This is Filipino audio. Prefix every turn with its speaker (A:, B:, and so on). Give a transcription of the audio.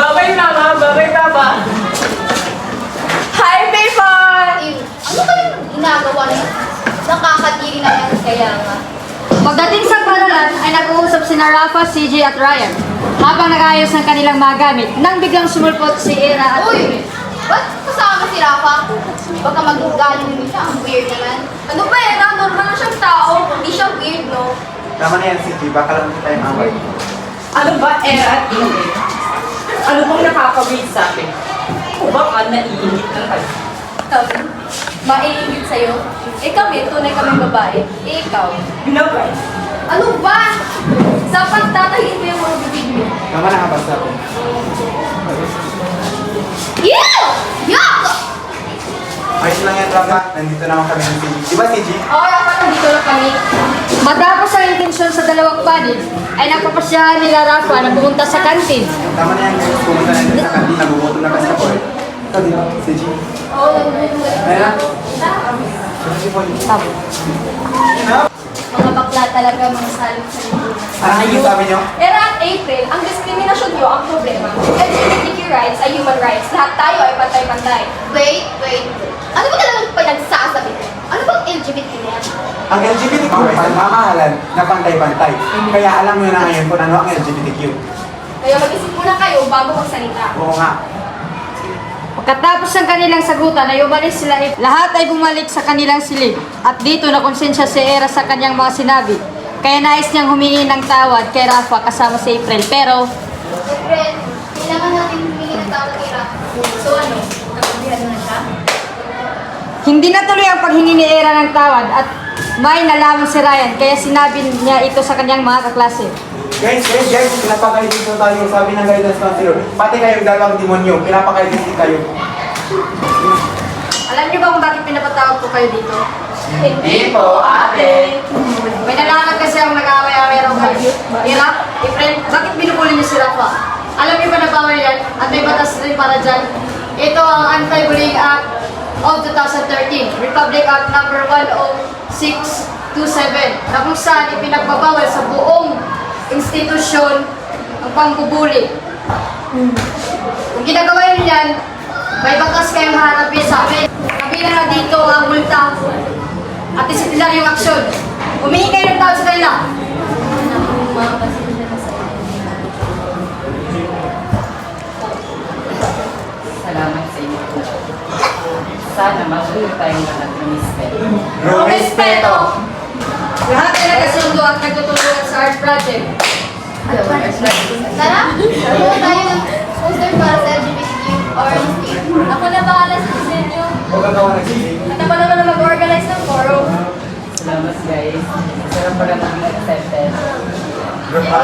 A: Babay mama, babay papa. Hi, Paypal!
B: Ano ba yung ginagawa niyo? Nakakadiri na yan kaya nga.
C: Pagdating sa paralan ay nag-uusap sina Rafa, CJ at Ryan habang nag-ayos ng kanilang mga gamit nang biglang sumulpot si Era at
B: Uy! Ba't kasama si Rafa? Baka mag-galing mo siya. Ang weird naman. Ano ba yan? Normal na siyang tao. Hindi siya weird, no?
D: Tama na yan, CJ. Baka lang kita yung away.
A: Ano ba, Era at Ingrid? Ano bang nakaka-wait sa akin? O baka naiingit ng kayo?
B: Kami, maiingit sa'yo. Eh kami, tunay kami babae. Eh ikaw.
A: Binabay.
B: Ano ba? Sapat tatahin mo yung mga bibig mo.
D: Tama na nga basta ako.
B: Ew! Yuck!
D: Ayos lang yan, Rafa. Nandito naman kami ng CJ. Di ba, CJ?
B: Oo, dapat nandito lang kami.
C: matapos ang intensyon sa dalawang panel ay napapasyahan nila Rafa na pumunta sa kantin.
D: Tama na yan, guys. Pumunta na din sa kantin. Nagugutom na kasi ako eh. Ikaw, di ba, CJ?
B: Oo,
D: Ayun na. CJ po yun.
B: mga bakla talaga, mga salot sa lipunan.
D: Ano yung sabi niyo?
B: Era at April, ang diskriminasyon nyo ang problema. LGBTQ rights ay human rights. Lahat tayo ay pantay-pantay. Wait. Ano ba talagang pinagsasabi ko? Ano bang LGBT na yan?
D: Ang LGBTQ ay nagmamahalan na pantay-pantay. Kaya alam mo na ngayon kung ano ang LGBTQ.
B: Kaya mag-isip muna kayo bago magsalita.
D: Oo nga.
C: Pagkatapos ng kanilang sagutan ay umalis sila, lahat ay bumalik sa kanilang silid. At dito nakonsensya si Era sa kanyang mga sinabi. Kaya nais niyang humingi ng tawad kay Rafa kasama si April. Pero
B: April, kailangan natin humingi ng tawag kay Rafa. So ano, napabihan mo na siya?
C: hindi natuloy ang paghingi ni Era ng tawad at may nalaman si Ryan kaya sinabi niya ito sa kanyang mga kaklase.
D: Guys, pinapakaligid po tayo. Sabi ng guidance counselor. Pati kayong dalawang demonyo, pinapakaligid kayo.
C: Alam niyo ba kung bakit pinapatawag ko kayo dito?
A: Hindi po, ate.
C: May nalaman kasi ang nag-away-away raw kayo. Era, April, bakit binubuli niyo si Rafa? Alam niyo ba na bawal yan? At may batas rin para dyan. Ito ang Anti-Bullying Act of 2013, Republic Act number 10627, na kung saan ipinagbabawal sa buong institusyon ang pangbubuli. Kung ginagawa yun yan, may batas kayong harapin sa amin. Kabilang na dito ang multa at disiplinaryong aksyon. Humingi kayo ng tawad sa kanila.
A: Salamat sa inyo. Sana matuloy tayong lahat ng respeto.
D: Respeto!
C: Lahat ay nagkasundo at nagtutulungan sa art project.
B: Tara, ano tayo ng poster para sa LGBTQ or ako na bahala sa inyo.
D: Huwag ka gawa nag-CJ.
B: At ako naman na mag-organize ng forum.
A: Salamat guys. Sarap pala maging accepted.
D: Rafa,